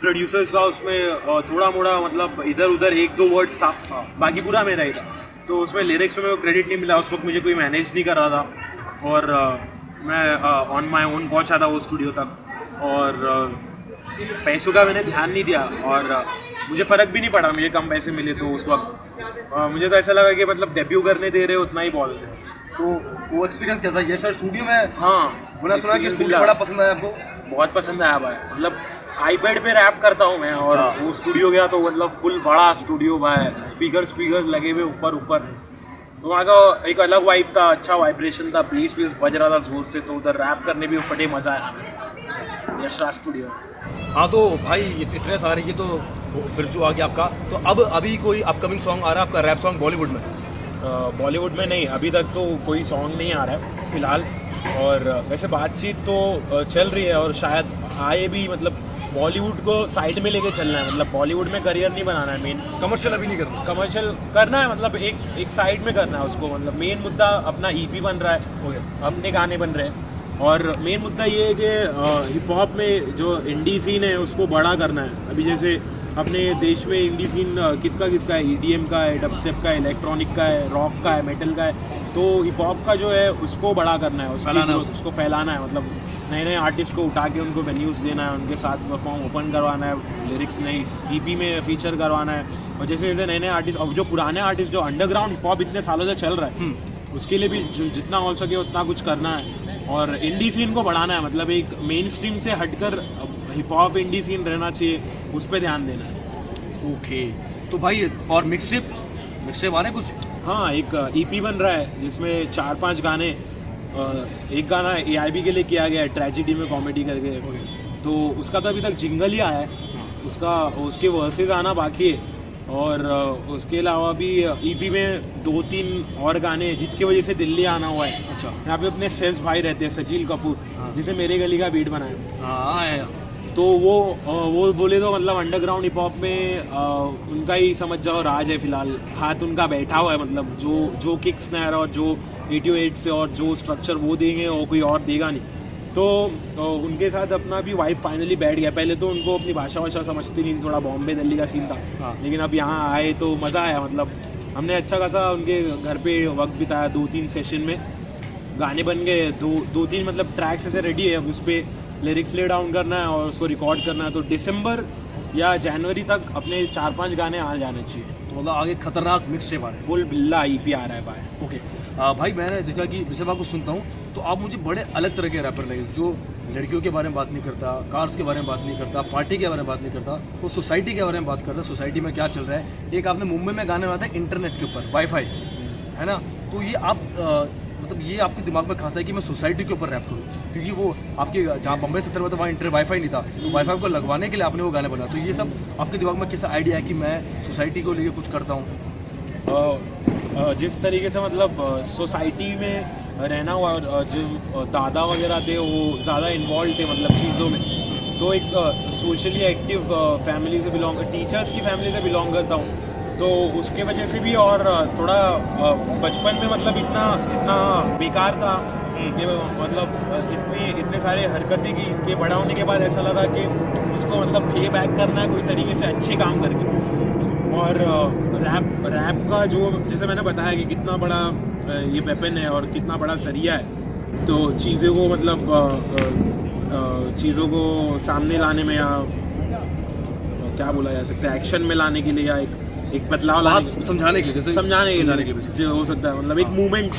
प्रोड्यूसर्स का उसमें थोड़ा मोड़ा मतलब इधर उधर एक दो वर्ड्स था, बाकी पूरा मेरा ही था। तो उसमें लिरिक्स में मेरे को क्रेडिट नहीं मिला, उस वक्त मुझे कोई मैनेज नहीं कर रहा था, और मैं ऑन माई ओन पहुँचा था वो स्टूडियो तक, और पैसों का मैंने ध्यान नहीं दिया, और मुझे फ़र्क भी नहीं पड़ा, मुझे कम पैसे मिले तो उस वक्त मुझे तो ऐसा लगा कि मतलब डेब्यू करने दे रहे उतना ही बहुत है। तो वो एक्सपीरियंस कैसा है? ये सर स्टूडियो में, हाँ, मैंने सुना कि स्टूडियो बड़ा पसंद आया आपको? बहुत पसंद आया भाई, मतलब आईपैड पे रैप करता हूँ मैं, और वो स्टूडियो गया तो मतलब फुल बड़ा स्टूडियो भाई, स्पीकर लगे हुए ऊपर, तो वहाँ का एक अलग वाइब था, अच्छा वाइब्रेशन था, बेस वेस बज रहा था जोर से, तो उधर रैप करने भी फटे मज़ा आया यशराज स्टूडियो। हाँ, तो भाई इतने सारे, ये तो बिरजू आ गया आपका, तो अभी कोई अपकमिंग सॉन्ग आ रहा है आपका रैप सॉन्ग बॉलीवुड में? बॉलीवुड में नहीं, अभी तक तो कोई सॉन्ग नहीं आ रहा है फिलहाल, और वैसे बातचीत तो चल रही है, और शायद आए भी, मतलब बॉलीवुड को साइड में लेके चलना है, मतलब बॉलीवुड में करियर नहीं बनाना है, मेन कमर्शियल अभी नहीं करना, कमर्शियल करना है, मतलब एक साइड में करना है उसको, मतलब मेन मुद्दा अपना ईपी बन रहा है, अपने गाने बन रहे हैं, और मेन मुद्दा ये है कि हिप हॉप में जो इंडी सीन है उसको बड़ा करना है। अभी जैसे अपने देश में इंडी सीन किसका है, EDM का है, डबस्टेप का है, इलेक्ट्रॉनिक का है, रॉक का है, मेटल का है, तो हिप हॉप का जो है उसको बड़ा करना है, उसको फैलाना है, मतलब नए नए आर्टिस्ट को उठा के उनको वेन्यूज़ देना है, उनके साथ परफॉर्म ओपन करवाना है, लिरिक्स नई EP में फीचर करवाना है, और जैसे जैसे नए नए आर्टिस्ट, और जो पुराने आर्टिस्ट जो अंडरग्राउंड हिप हॉप इतने सालों से चल रहा है, उसके लिए भी जितना हो सके उतना कुछ करना है, और इंडी सीन को बढ़ाना है, मतलब एक मेन स्ट्रीम से हटकर हिप हॉप इंडी सीन रहना चाहिए, उस पर ध्यान देना है। ओके, तो भाई और मिक्सटेप आ रहे कुछ? हाँ, एक EP बन रहा है जिसमें 4-5 गाने, एक गाना AIB के लिए किया गया है, ट्रेजिडी में कॉमेडी करके, तो उसका तो अभी तक जिंगल ही आया है, उसके वर्सेस आना बाकी है, और उसके अलावा भी ईपी में 2-3 और गाने हैं जिसकी वजह से दिल्ली आना हुआ है। अच्छा। यहाँ पे अपने सेल्स भाई रहते हैं, सजील कपूर, हाँ। जिसे मेरे गली का बीट बनाया। हाँ, तो वो बोले तो मतलब अंडरग्राउंड हिप हॉप में उनका ही समझ जाओ राज है फिलहाल, हाथ उनका बैठा हुआ है, मतलब जो किक स्नैर और जो 808 से और जो स्ट्रक्चर वो देंगे वो कोई और देगा नहीं। तो उनके साथ अपना भी वाइफ फाइनली बैठ गया। पहले तो उनको अपनी भाषा समझती नहीं, थोड़ा बॉम्बे दिल्ली का सीन था। हाँ। लेकिन अब यहाँ आए तो मज़ा आया, मतलब हमने अच्छा खासा उनके घर पे वक्त बिताया। 2-3 सेशन में गाने बन गए, 2-3 मतलब ट्रैक्स ऐसे रेडी है, अब उस पर लिरिक्स ले डाउन करना है और उसको रिकॉर्ड करना है। तो दिसंबर या जनवरी तक अपने 4-5 गाने आ जाने चाहिए। तो मतलब आगे खतरनाक मिक्स शेप आ रहे हैं। फुल बिल्ला ईपी आ रहा है भाई। ओके। भाई मैंने देखा कि जैसे मैं आपको सुनता हूँ तो आप मुझे बड़े अलग तरह के रैपर लगे, जो लड़कियों के बारे में बात नहीं करता, कार्स के बारे में बात नहीं करता, पार्टी के बारे में बात नहीं करता, वो सोसाइटी के बारे में बात करता है, सोसाइटी में क्या चल रहा है। एक आपने मुंबई में गाने बनाया था इंटरनेट के ऊपर, वाईफाई, है ना? तो ये आप मतलब ये आपके दिमाग में खासा है कि मैं सोसाइटी के ऊपर रैप करूँ, क्योंकि वो आपके जहाँ बम्बई 70 में तो वहाँ वाईफाई नहीं था, तो वाईफाई को लगवाने के लिए आपने वो गाने बनाया। तो ये सब आपके दिमाग में कैसा आइडिया है कि मैं सोसाइटी को लेकर कुछ करता हूँ? जिस तरीके से मतलब सोसाइटी में रहना हुआ, जो दादा वगैरह थे वो ज़्यादा इन्वॉल्व थे मतलब चीज़ों में, तो एक सोशली एक्टिव फैमिली से बिलोंग, टीचर्स की फैमिली से बिलोंग करता हूँ, तो उसके वजह से भी। और थोड़ा बचपन में मतलब इतना बेकार था कि मतलब इतने सारे हरकतें की कि बड़ा होने के बाद ऐसा लगा कि उसको मतलब पे बैक करना है कोई तरीके से अच्छे काम करके। और रैप का जो जैसे मैंने बताया कि कितना बड़ा ये वेपन है और कितना बड़ा जरिया है, तो चीज़ों को मतलब चीज़ों को सामने लाने में या क्या बोला जा सकता है, एक्शन में लाने के लिए या एक बदलाव लाने, समझाने के लिए, जैसे समझाने के लिए जो हो सकता है, मतलब एक मूवमेंट।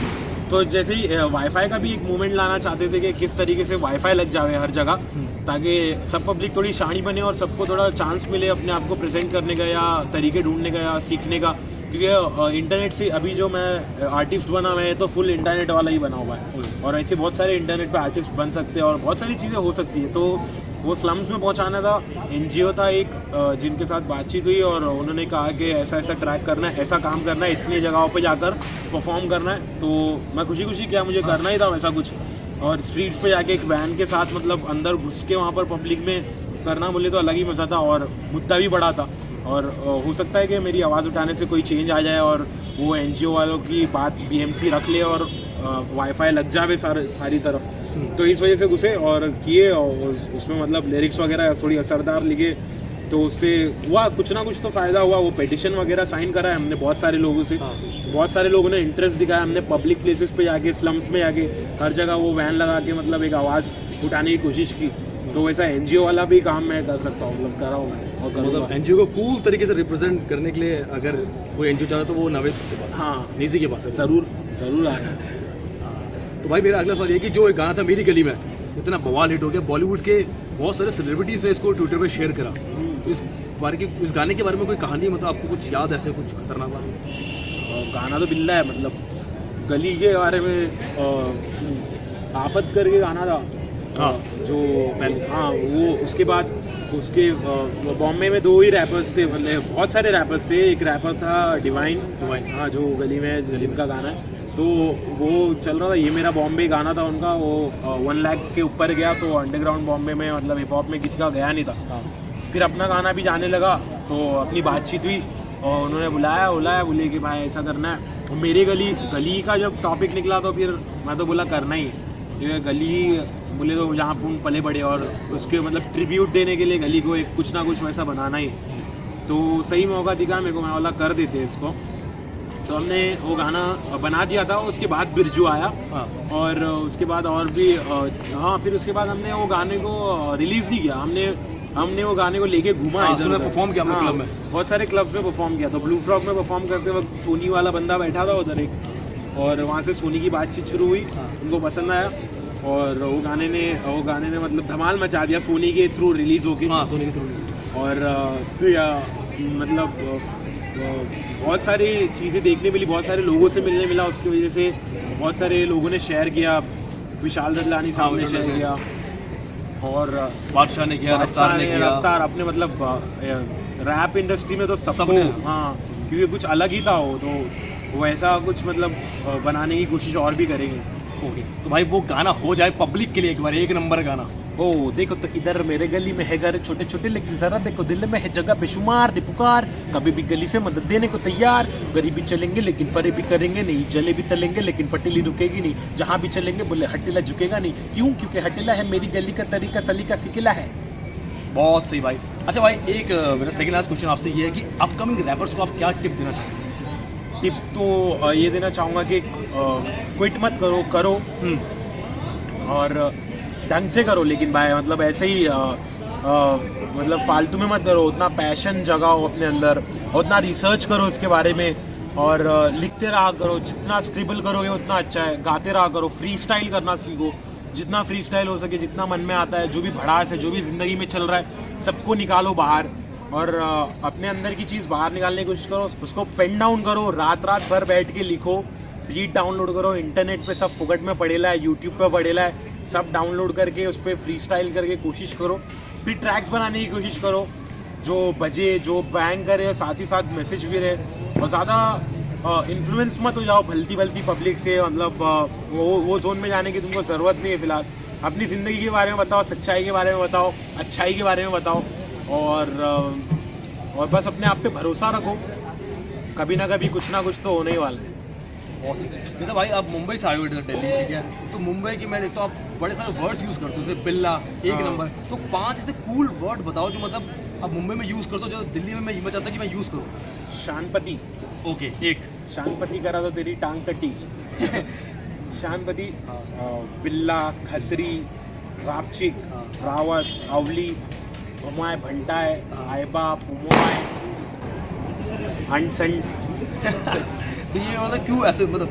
तो जैसे ही वाईफाई का भी एक मूवमेंट लाना चाहते थे कि किस तरीके से वाईफाई लग जाए हर जगह, ताकि सब पब्लिक थोड़ी शानी बने और सबको थोड़ा चांस मिले अपने आप को प्रेजेंट करने का या तरीके ढूंढने का या सीखने का। क्योंकि इंटरनेट से अभी जो मैं आर्टिस्ट बना, मैं तो फुल इंटरनेट वाला ही बना हुआ है, और ऐसे बहुत सारे इंटरनेट पे आर्टिस्ट बन सकते हैं और बहुत सारी चीज़ें हो सकती है। तो वो स्लम्स में पहुंचाना था। एनजीओ था एक जिनके साथ बातचीत हुई और उन्होंने कहा कि ऐसा ट्रैक करना है, ऐसा काम करना है, इतनी जगहों पे जाकर परफॉर्म करना है। तो मैं खुशी क्या मुझे करना ही था वैसा कुछ, और स्ट्रीट्स पे जाके एक वैन के साथ मतलब अंदर घुस के वहाँ पर पब्लिक में करना बोले तो अलग ही मज़ा था और मुद्दा भी बड़ा था। और हो सकता है कि मेरी आवाज़ उठाने से कोई चेंज आ जाए और वो एनजीओ वालों की बात बीएमसी रख ले और वाईफाई लग जावे सारी तरफ। तो इस वजह से घुसे और किए, और उसमें मतलब लिरिक्स वगैरह थोड़ी असरदार लिखे, तो उससे हुआ कुछ ना कुछ तो फ़ायदा हुआ। वो पिटिशन वगैरह साइन करा है हमने बहुत सारे लोगों से, बहुत सारे लोगों ने इंटरेस्ट दिखाया। हमने पब्लिक प्लेसेस पे जाके, स्लम्स में जाके, हर जगह वो वैन लगा के मतलब एक आवाज़ उठाने की कोशिश की। तो वैसा एनजीओ वाला भी काम मैं कर सकता हूँ, मतलब कर रहा हूँ मैं और मतलब एनजीओ को कूल तरीके से रिप्रेजेंट करने के लिए अगर कोई एनजीओ चाहे तो वो नावेद के पास, हाँ निजी के पास है। ज़रूर आया। तो भाई मेरा अगला सवाल ये कि जो एक गाना था मेरी गली में, इतना बवाल हिट हो गया, बॉलीवुड के बहुत सारे सेलिब्रिटीज़ ने इसको ट्विटर पे शेयर करा, तो इस गाने के बारे में कोई कहानी मतलब आपको कुछ याद ऐसे कुछ खतरनाक बात? गाना तो बिल्ला है, मतलब गली के बारे में आफत करके गाना था। हाँ, जो हाँ वो उसके बाद उसके बॉम्बे में 2 ही रैपर्स थे, मतलब बहुत सारे रैपर्स थे। एक रैपर था डिवाइन, हाँ, जो गली में जिनका गाना है, तो वो चल रहा था। ये मेरा बॉम्बे गाना था उनका, वो 1 लाख के ऊपर गया, तो अंडरग्राउंड बॉम्बे में मतलब हिप हॉप में किसी का गया नहीं था। फिर अपना गाना भी जाने लगा, तो अपनी बातचीत हुई और उन्होंने बुलाया बोले कि भाई ऐसा करना है। और मेरे गली का जब टॉपिक निकला तो फिर मैं तो बोला करना ही, क्योंकि गली बोले तो जहाँ पूर्ण पले बड़े, और उसके मतलब ट्रिब्यूट देने के लिए गली को एक कुछ ना कुछ वैसा बनाना ही। तो सही मौका दिखा मेरे को, मैं बोला कर देते इसको। तो हमने वो गाना बना दिया था। उसके बाद बिरजू आया, और उसके बाद और भी हाँ, फिर उसके बाद हमने वो गाने को रिलीज़ नहीं किया। हमने वो गाने को लेके घूमा, इधर परफॉर्म किया क्लब में, बहुत सारे क्लब्स में परफॉर्म किया। तो ब्लू फ्रॉक में परफॉर्म करते वक्त सोनी वाला बंदा बैठा था उधर एक, और वहाँ से सोनी की बातचीत शुरू हुई, उनको पसंद आया और वो गाने ने मतलब धमाल मचा दिया सोनी के थ्रू रिलीज़ होके। हाँ, सोनी के थ्रू। और फिर मतलब बहुत सारी चीज़ें देखने मिली, बहुत सारे लोगों से मिलने मिला। उसकी वजह से बहुत सारे लोगों ने शेयर किया, विशाल ददलानी साहब ने शेयर किया, और बादशाह ने किया, रफ्तार अपने मतलब रैप इंडस्ट्री में तो सबको सबने। हाँ, क्योंकि कुछ अलग ही था वो, तो वो ऐसा कुछ मतलब बनाने की कोशिश और भी करेंगे। ओके, तो भाई वो गाना हो जाए पब्लिक के लिए एक बार, एक नंबर गाना। ओ देखो तो इधर मेरे गली में है घर छोटे छोटे, लेकिन जरा देखो दिल में है जगह बेशुमार, दे पुकार कभी भी गली से मदद देने को तैयार, गरीबी चलेंगे लेकिन फरे भी करेंगे नहीं, जले भी तलेंगे लेकिन पटेली रुकेगी नहीं, जहाँ भी चलेंगे बोले हटेला झुकेगा नहीं, क्यों? क्योंकि हटेला है मेरी गली का तरीका, सलीका सिकिला है। बहुत सही भाई। अच्छा भाई, एक मेरा सेकंड लास्ट क्वेश्चन आपसे ये है कि अपकमिंग रैपर्स को आप क्या टिप देना चाहेंगे? टिप तो ये देना चाहूँगा कि क्विट मत करो और ढंग से करो, लेकिन भाई मतलब ऐसे ही मतलब फालतू में मत करो, उतना पैशन जगाओ अपने अंदर, उतना रिसर्च करो उसके बारे में, और लिखते रहा करो, जितना स्क्रिबल करोगे उतना अच्छा है, गाते रहा करो, फ्री स्टाइल करना सीखो, जितना फ्री स्टाइल हो सके, जितना मन में आता है, जो भी भड़ास है, जो भी ज़िंदगी में चल रहा है, सबको निकालो बाहर, और अपने अंदर की चीज़ बाहर निकालने की कोशिश करो, उसको पेन डाउन करो, रात भर बैठ के लिखो, बीट डाउनलोड करो, इंटरनेट पे सब फुकट में पड़ेला है, यूट्यूब पे पड़ेला है, सब डाउनलोड करके उस पर फ्री स्टाइल करके कोशिश करो, फिर ट्रैक्स बनाने की कोशिश करो जो बजे, जो बैंग करे, और साथ ही साथ मैसेज भी रहे, और ज़्यादा इन्फ्लुएंस मत हो जाओ भलती पब्लिक से, मतलब वो जोन में जाने की तुमको ज़रूरत नहीं है। फिलहाल अपनी ज़िंदगी के बारे में बताओ, सच्चाई के बारे में बताओ, अच्छाई के बारे में बताओ, और बस अपने आप पे भरोसा रखो, कभी ना कभी कुछ ना कुछ तो होने ही वाला है। बहुत सही। जैसे भाई आप मुंबई से आए हो इधर दिल्ली, ठीक है, तो मुंबई की मैं देखता हूँ आप बड़े सारे वर्ड्स यूज़ करते हो, जैसे बिल्ला एक हाँ। नंबर, तो 5 ऐसे कूल वर्ड बताओ जो मतलब आप मुंबई में यूज़ करते हो, जो दिल्ली में मैं चाहता कि मैं यूज़ करूँ। शानपति, ओके, एक शानपति करा तो तेरी टांग कटी। शानपति, बिल्ला, खत्री, रापचिक, हाँ। रावत, अवली, पुमाय, भंटाय, आयबा, पुमाय, अनसन। तो ये मतलब क्यों ऐसे, मतलब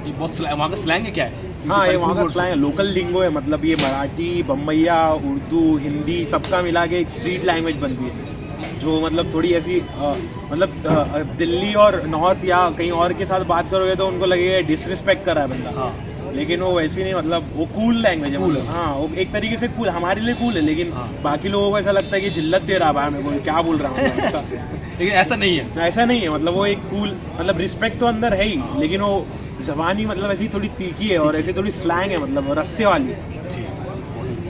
ये बहुत वहाँ का स्लैंग है क्या है? हाँ, ये वहाँ का स्लैंग है, लोकल लिंगो है, मतलब ये मराठी, बम्बैया, उर्दू, हिंदी सबका मिला के एक स्ट्रीट लैंग्वेज बनती है, जो मतलब थोड़ी ऐसी मतलब दिल्ली और नॉर्थ या कहीं और के साथ बात करोगे तो उनको लगेगा डिसरिस्पेक्ट कर रहा है बंदा। हाँ, लेकिन वो वैसी नहीं, मतलब वो कूल लैंग्वेज है, Cool मतलब है। हाँ, वो एक तरीके से कूल, हमारे लिए कूल है, लेकिन हाँ। बाकी लोगों को ऐसा लगता है कि जिल्लत दे रहा है, मेरे को क्या बोल रहा हूँ ऐसा। लेकिन ऐसा नहीं है। ऐसा नहीं है, मतलब वो एक कूल, मतलब रिस्पेक्ट तो अंदर है ही, लेकिन वो जबानी मतलब ऐसी थोड़ी तीखी है, और ऐसी थोड़ी स्लैंग है, मतलब रस्ते वाली।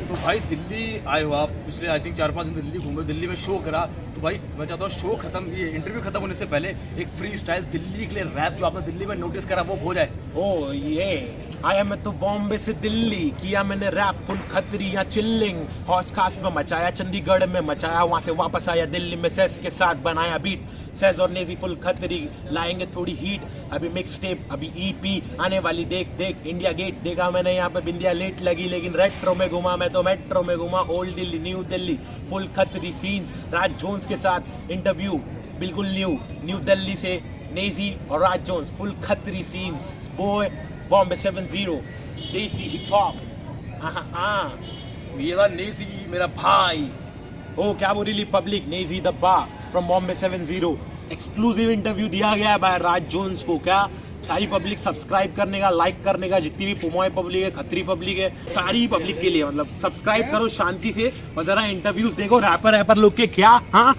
तो भाई दिल्ली आए हो आप, पिछले आई थिंक 4-5 दिन दिल्ली घूमे, दिल्ली में शो करा, तो भाई मैं चाहता हूँ शो खत्म, ये इंटरव्यू खत्म होने से पहले एक फ्री स्टाइल दिल्ली के लिए रैप जो आपने दिल्ली में नोटिस करा वो हो जाए। ओ ये आया मैं तो बॉम्बे से दिल्ली, किया मैंने रैप फुल खतरी या चिल्लिंग, हौस खास में मचाया, चंडीगढ़ में मचाया, वहाँ से वापस आया दिल्ली में, सेज के साथ बनाया बीट, सेज और नेजी फुल खतरी, लाएंगे थोड़ी हीट, अभी मिक्स टेप, अभी ईपी आने वाली, देख इंडिया गेट देखा मैंने, यहाँ पे बिंदिया लेट लगी, लेकिन रेट्रो में घुमा मैं तो, मेट्रो में घुमा, old Delhi new Delhi, full खतरी सीन्स, राज जोन्स के साथ इंटरव्यू बिल्कुल न्यू दिल्ली से नेजी और राज जोन्स, फुल खतरी scenes, boy Bombay 70, desi hip hop. ये था नेसी मेरा भाई। ओ क्या बोल रही पब्लिक, नेजी द बा फ्रॉम बॉम्बे 70, एक्सक्लूसिव इंटरव्यू दिया गया बाय राज जोन्स को। क्या सारी पब्लिक सब्सक्राइब करने का, लाइक करने का, जितनी भी पुमोय पब्लिक है, खत्री पब्लिक है, सारी पब्लिक के लिए मतलब सब्सक्राइब करो शांति से, और जरा इंटरव्यूज देखो रैपर लोग के क्या। हाँ